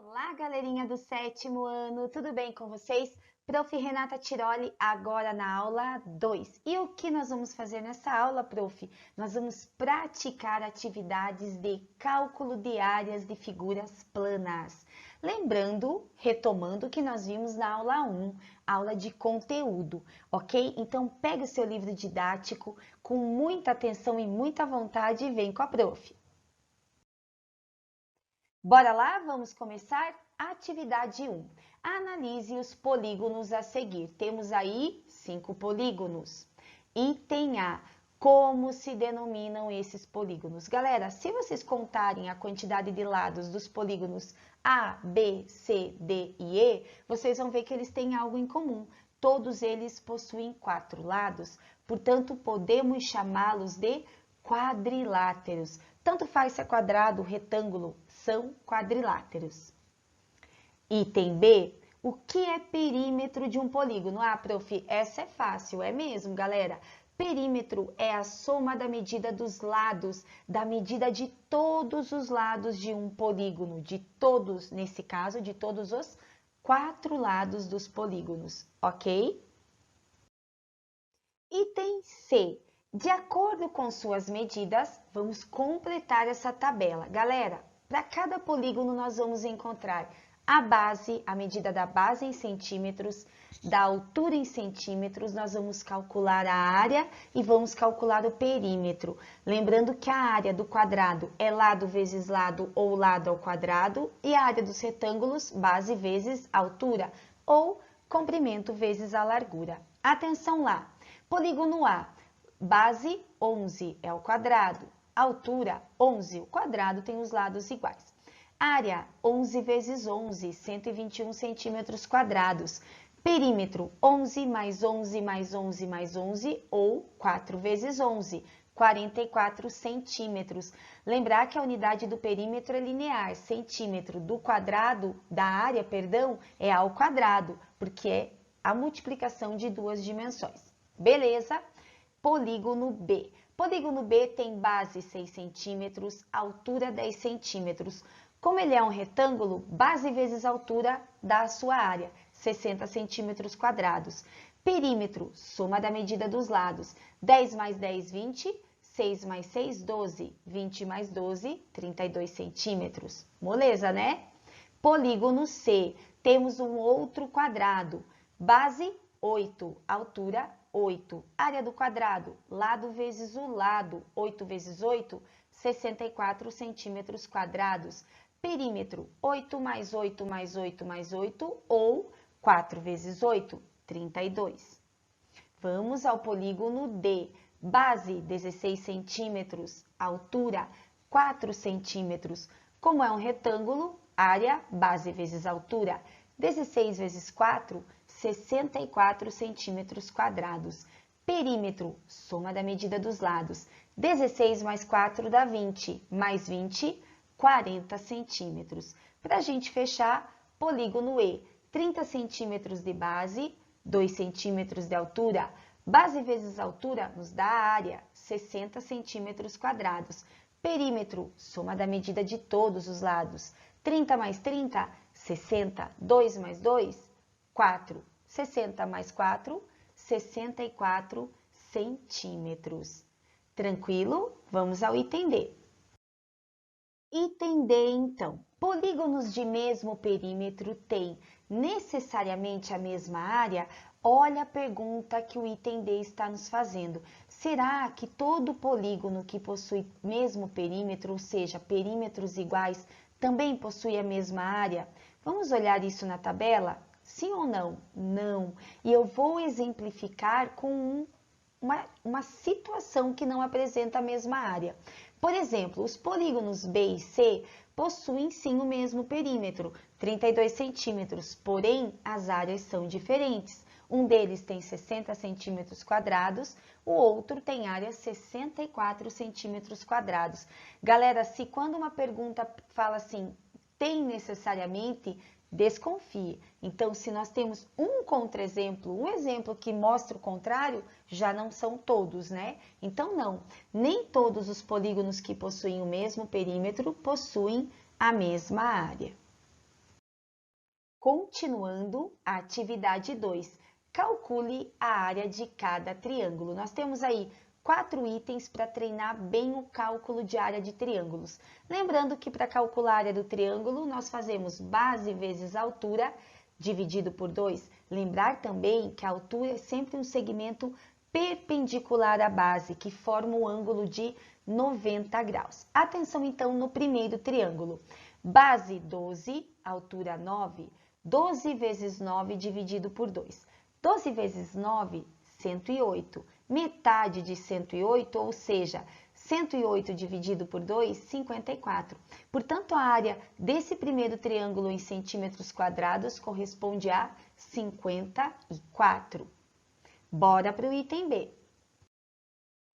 Olá, galerinha do sétimo ano, tudo bem com vocês? Prof. Renata Tiroli, agora na aula 2. E o que nós vamos fazer nessa aula, prof? Nós vamos praticar atividades de cálculo de áreas de figuras planas. Lembrando, retomando o que nós vimos na aula 1, aula de conteúdo, ok? Então, pegue o seu livro didático com muita atenção e muita vontade e vem com a prof. Bora lá? Vamos começar? Atividade 1. Analise os polígonos a seguir. Temos aí 5 polígonos. Item A. Como se denominam esses polígonos? Galera, se vocês contarem a quantidade de lados dos polígonos A, B, C, D e E, vocês vão ver que eles têm algo em comum. Todos eles possuem 4 lados, portanto, podemos chamá-los de quadriláteros. Tanto faz se é quadrado, retângulo, são quadriláteros. Item B. O que é perímetro de um polígono? Ah, prof, essa é fácil, é mesmo, galera? Perímetro é a soma da medida dos lados, da medida de todos os lados de um polígono, de todos, nesse caso, de todos os 4 lados dos polígonos, ok? Item C. De acordo com suas medidas, vamos completar essa tabela. Galera, para cada polígono nós vamos encontrar a base, a medida da base em centímetros, da altura em centímetros, nós vamos calcular a área e vamos calcular o perímetro. Lembrando que a área do quadrado é lado vezes lado ou lado ao quadrado e a área dos retângulos, base vezes altura ou comprimento vezes a largura. Atenção lá! Polígono A, base 11 é o quadrado, altura 11, o quadrado tem os lados iguais. Área 11 vezes 11, 121 centímetros quadrados. Perímetro 11 mais 11 mais 11 mais 11 ou 4 vezes 11, 44 centímetros. Lembrar que a unidade do perímetro é linear, centímetro do quadrado, da área, perdão, é ao quadrado, porque é a multiplicação de duas dimensões. Beleza? Polígono B. Polígono B tem base 6 centímetros, altura 10 centímetros. Como ele é um retângulo, base vezes altura dá a sua área, 60 centímetros quadrados. Perímetro, soma da medida dos lados. 10 mais 10, 20. 6 mais 6, 12. 20 mais 12, 32 centímetros. Moleza, né? Polígono C. Temos um outro quadrado. Base 8, altura 8. Área do quadrado, lado vezes o lado, 8 vezes 8, 64 centímetros quadrados. Perímetro, 8 mais 8 mais 8 mais 8, ou 4 vezes 8, 32. Vamos ao polígono D. Base, 16 centímetros. Altura, 4 centímetros. Como é um retângulo, área, base vezes altura, 16 vezes 4, 64 centímetros quadrados. Perímetro, soma da medida dos lados. 16 mais 4 dá 20, mais 20, 40 centímetros. Para a gente fechar, polígono E, 30 centímetros de base, 2 centímetros de altura. Base vezes altura nos dá a área, 60 centímetros quadrados. Perímetro, soma da medida de todos os lados. 30 mais 30, 60. 2 mais 2, 4. 60 mais 4, 64 centímetros. Tranquilo? Vamos ao item D. Item D, então. Polígonos de mesmo perímetro têm necessariamente a mesma área? Olha a pergunta que o item D está nos fazendo. Será que todo polígono que possui mesmo perímetro, ou seja, perímetros iguais, também possui a mesma área? Vamos olhar isso na tabela? Sim ou não? Não. E eu vou exemplificar com uma situação que não apresenta a mesma área. Por exemplo, os polígonos B e C possuem sim o mesmo perímetro, 32 centímetros, porém as áreas são diferentes. Um deles tem 60 centímetros quadrados, o outro tem área 64 centímetros quadrados. Galera, se quando uma pergunta fala assim, tem necessariamente, desconfie. Então, se nós temos um contra-exemplo, um exemplo que mostra o contrário, já não são todos, né? Então, não. Nem todos os polígonos que possuem o mesmo perímetro possuem a mesma área. Continuando a atividade 2, calcule a área de cada triângulo. Nós temos aí 4 itens para treinar bem o cálculo de área de triângulos. Lembrando que para calcular a área do triângulo, nós fazemos base vezes altura, dividido por 2. Lembrar também que a altura é sempre um segmento perpendicular à base, que forma o ângulo de 90 graus. Atenção então no primeiro triângulo. Base 12, altura 9, 12 vezes 9 dividido por 2. 12 vezes 9, 108. Metade de 108, ou seja, 108 dividido por 2, 54. Portanto, a área desse primeiro triângulo em centímetros quadrados corresponde a 54. Bora para o item B.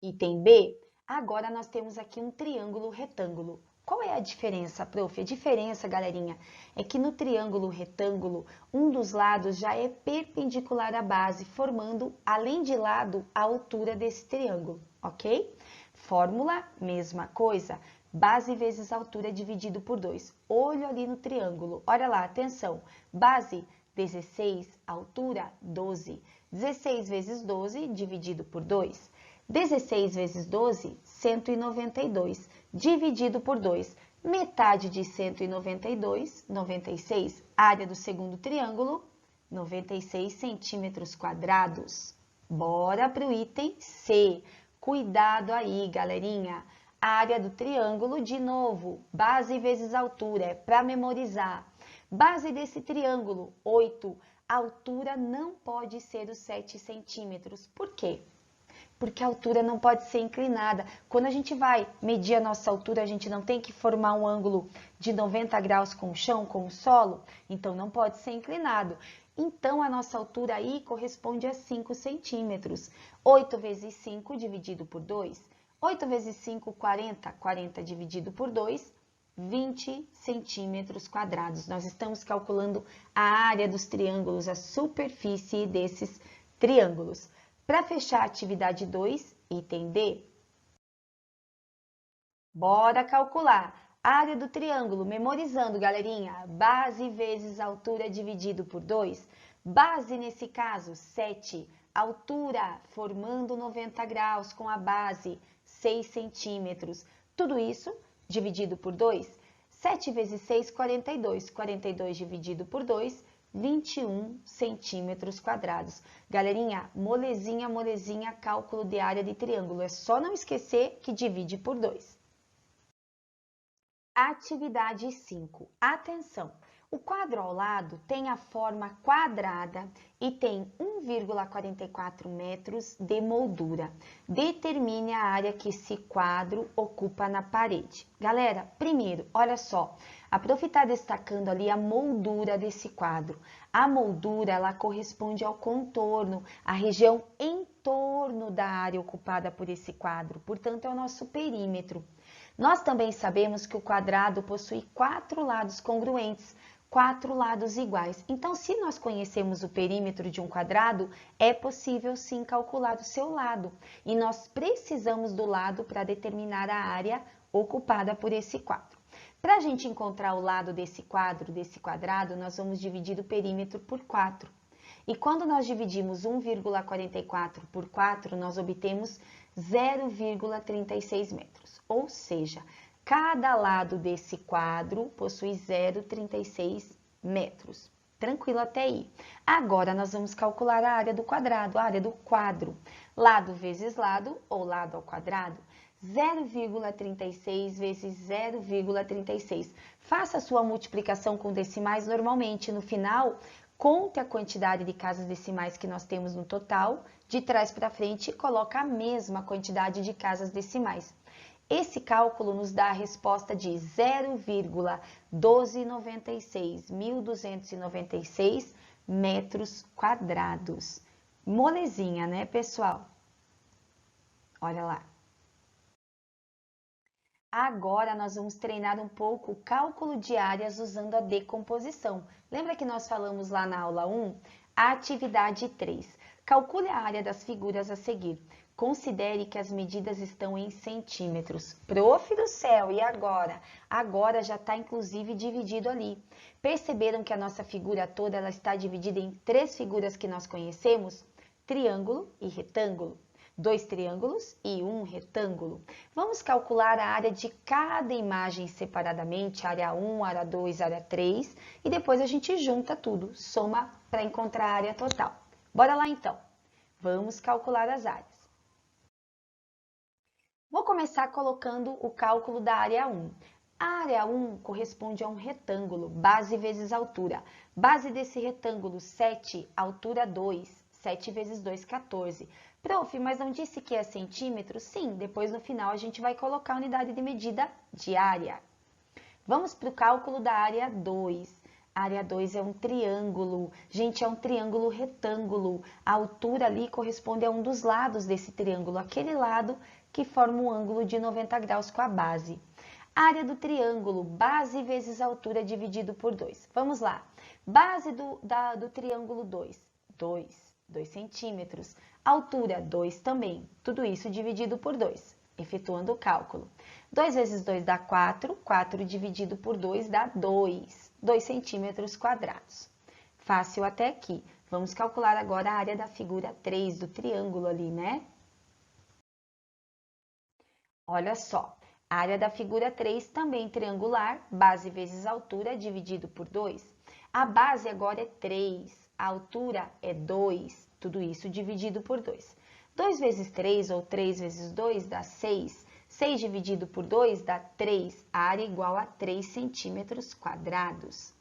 Item B, agora nós temos aqui um triângulo retângulo. Qual é a diferença, prof? A diferença, galerinha, é que no triângulo retângulo, um dos lados já é perpendicular à base, formando, além de lado, a altura desse triângulo, ok? Fórmula, mesma coisa, base vezes altura dividido por 2. Olho ali no triângulo, olha lá, atenção, base 16, altura 12. 16 vezes 12 dividido por 2. 16 vezes 12, 192, dividido por 2. Metade de 192, 96. Área do segundo triângulo, 96 centímetros quadrados. Bora para o item C. Cuidado aí, galerinha. Área do triângulo, de novo, base vezes altura, é para memorizar. Base desse triângulo, 8. A altura não pode ser os 7 centímetros. Por quê? Porque a altura não pode ser inclinada. Quando a gente vai medir a nossa altura, a gente não tem que formar um ângulo de 90 graus com o chão, com o solo, então não pode ser inclinado. Então, a nossa altura aí corresponde a 5 centímetros. 8 vezes 5 dividido por 2. 8 vezes 5, 40. 40 dividido por 2, 20 centímetros quadrados. Nós estamos calculando a área dos triângulos, a superfície desses triângulos. Para fechar a atividade 2, item D, bora calcular a área do triângulo, memorizando, galerinha, base vezes altura dividido por 2. Base, nesse caso, 7. Altura, formando 90 graus com a base, 6 centímetros. Tudo isso dividido por 2. 7 vezes 6, 42. 42 dividido por 2, 21 centímetros quadrados. Galerinha, molezinha, molezinha, cálculo de área de triângulo. É só não esquecer que divide por 2. Atividade 5. Atenção! O quadro ao lado tem a forma quadrada e tem 1,44 metros de moldura. Determine a área que esse quadro ocupa na parede. Galera, primeiro, olha só. A prof está destacando ali a moldura desse quadro. A moldura, ela corresponde ao contorno, a região em torno da área ocupada por esse quadro. Portanto, é o nosso perímetro. Nós também sabemos que o quadrado possui 4 lados congruentes, 4 lados iguais. Então, se nós conhecemos o perímetro de um quadrado, é possível sim calcular o seu lado. E nós precisamos do lado para determinar a área ocupada por esse quadro. Para a gente encontrar o lado desse quadrado, nós vamos dividir o perímetro por 4. E quando nós dividimos 1,44 por 4, nós obtemos 0,36 metros. Ou seja, cada lado desse quadro possui 0,36 metros. Tranquilo até aí. Agora, nós vamos calcular a área do quadrado, a área do quadro. Lado vezes lado, ou lado ao quadrado. 0,36 vezes 0,36. Faça a sua multiplicação com decimais normalmente. No final, conte a quantidade de casas decimais que nós temos no total. De trás para frente, coloca a mesma quantidade de casas decimais. Esse cálculo nos dá a resposta de 0,1296, 1.296 metros quadrados. Molezinha, né, pessoal? Olha lá. Agora, nós vamos treinar um pouco o cálculo de áreas usando a decomposição. Lembra que nós falamos lá na aula 1? Atividade 3. Calcule a área das figuras a seguir. Considere que as medidas estão em centímetros. Prof do céu, e agora? Agora já está inclusive dividido ali. Perceberam que a nossa figura toda ela está dividida em 3 figuras que nós conhecemos? Triângulo e retângulo. 2 triângulos e 1 retângulo. Vamos calcular a área de cada imagem separadamente, área 1, área 2, área 3, e depois a gente junta tudo, soma para encontrar a área total. Bora lá então. Vamos calcular as áreas. Vou começar colocando o cálculo da área 1. A área 1 corresponde a um retângulo, base vezes altura. Base desse retângulo, 7, altura 2. 7 vezes 2, 14. Prof, mas não disse que é centímetro? Sim, depois no final a gente vai colocar a unidade de medida de área. Vamos para o cálculo da área 2. A área 2 é um triângulo. Gente, é um triângulo retângulo. A altura ali corresponde a um dos lados desse triângulo, aquele lado que forma um ângulo de 90 graus com a base. Área do triângulo, base vezes altura dividido por 2. Vamos lá. Base do triângulo 2, 2 centímetros. Altura, 2 também. Tudo isso dividido por 2, efetuando o cálculo. 2 vezes 2 dá 4, 4 dividido por 2 dá 2 centímetros quadrados. Fácil até aqui. Vamos calcular agora a área da figura 3, do triângulo ali, né? Olha só, a área da figura 3 também triangular, base vezes altura dividido por 2. A base agora é 3, a altura é 2, tudo isso dividido por 2. 2 vezes 3 ou 3 vezes 2 dá 6. 6 dividido por 2 dá 3, a área igual a 3 centímetros quadrados.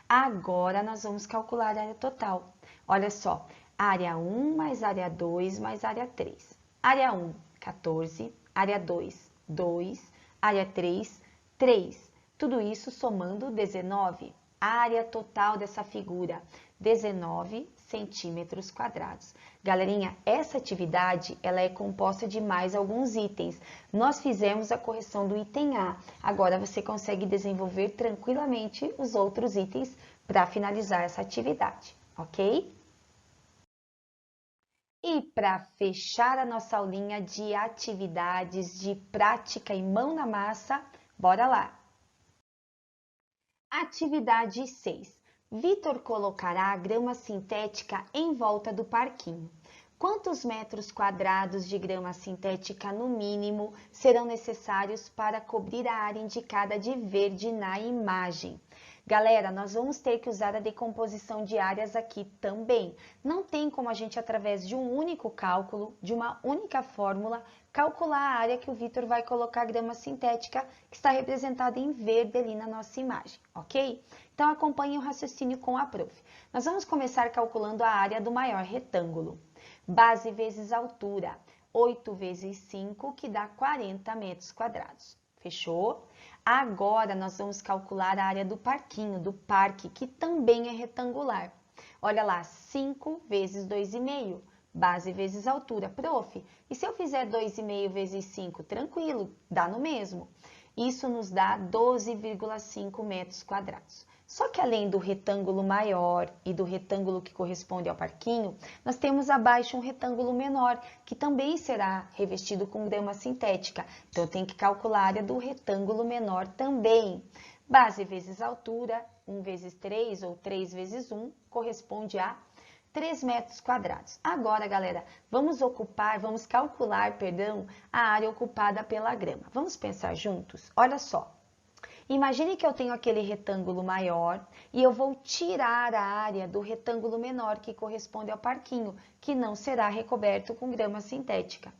Agora nós vamos calcular a área total. Olha só, área 1 mais área 2 mais área 3. Área 1, 14. Área 2, 2, área 3, 3. Tudo isso somando 19. A área total dessa figura, 19 centímetros quadrados. Galerinha, essa atividade ela é composta de mais alguns itens. Nós fizemos a correção do item A. Agora você consegue desenvolver tranquilamente os outros itens para finalizar essa atividade, ok? E para fechar a nossa aulinha de atividades de prática e mão na massa, bora lá! Atividade 6. Vitor colocará a grama sintética em volta do parquinho. Quantos metros quadrados de grama sintética, no mínimo, serão necessários para cobrir a área indicada de verde na imagem? Galera, nós vamos ter que usar a decomposição de áreas aqui também. Não tem como a gente, através de um único cálculo, de uma única fórmula, calcular a área que o Vitor vai colocar a grama sintética, que está representada em verde ali na nossa imagem, ok? Então, acompanhe o raciocínio com a prof. Nós vamos começar calculando a área do maior retângulo. Base vezes altura, 8 vezes 5, que dá 40 metros quadrados. Fechou? Agora, nós vamos calcular a área do parquinho, do parque, que também é retangular. Olha lá, 5 vezes 2,5, base vezes altura. Prof, e se eu fizer 2,5 vezes 5? Tranquilo, dá no mesmo. Isso nos dá 12,5 metros quadrados. Só que além do retângulo maior e do retângulo que corresponde ao parquinho, nós temos abaixo um retângulo menor, que também será revestido com grama sintética. Então, eu tenho que calcular a área do retângulo menor também. Base vezes altura, 1 vezes 3 ou 3 vezes 1, corresponde a 3 metros quadrados. Agora, galera, vamos calcular, a área ocupada pela grama. Vamos pensar juntos? Olha só. Imagine que eu tenho aquele retângulo maior e eu vou tirar a área do retângulo menor, que corresponde ao parquinho, que não será recoberto com grama sintética.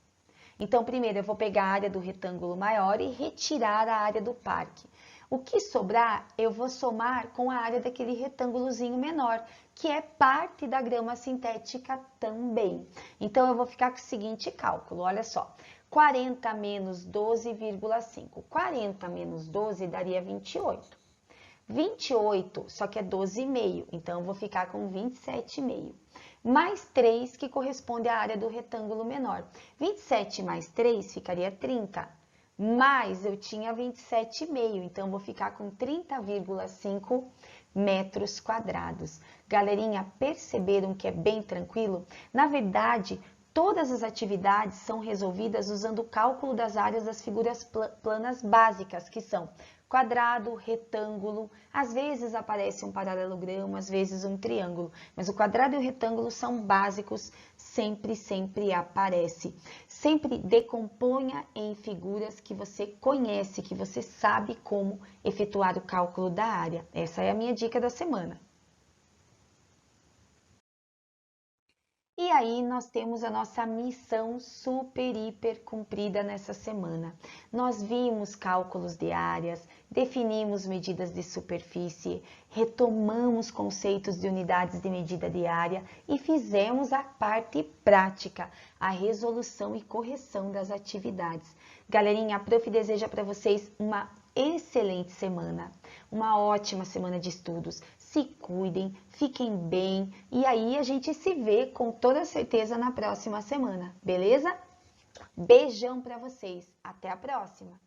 Então, primeiro eu vou pegar a área do retângulo maior e retirar a área do parque. O que sobrar, eu vou somar com a área daquele retângulozinho menor, que é parte da grama sintética também. Então, eu vou ficar com o seguinte cálculo, olha só. 40 menos 12,5. 40 menos 12 daria 28. 28, só que é 12,5, então eu vou ficar com 27,5. Mais 3, que corresponde à área do retângulo menor. 27 mais 3 ficaria 30. Mas eu tinha 27,5, então eu vou ficar com 30,5 metros quadrados. Galerinha, perceberam que é bem tranquilo? Na verdade, Todas as atividades são resolvidas usando o cálculo das áreas das figuras planas básicas, que são quadrado, retângulo, às vezes aparece um paralelogramo, às vezes um triângulo, mas o quadrado e o retângulo são básicos, sempre aparece. Sempre decomponha em figuras que você conhece, que você sabe como efetuar o cálculo da área. Essa é a minha dica da semana. E aí nós temos a nossa missão super, hiper cumprida nessa semana. Nós vimos cálculos de áreas, definimos medidas de superfície, retomamos conceitos de unidades de medida de área e fizemos a parte prática, a resolução e correção das atividades. Galerinha, a Prof deseja para vocês uma excelente semana, uma ótima semana de estudos. Se cuidem, fiquem bem e aí a gente se vê com toda certeza na próxima semana, beleza? Beijão para vocês, até a próxima!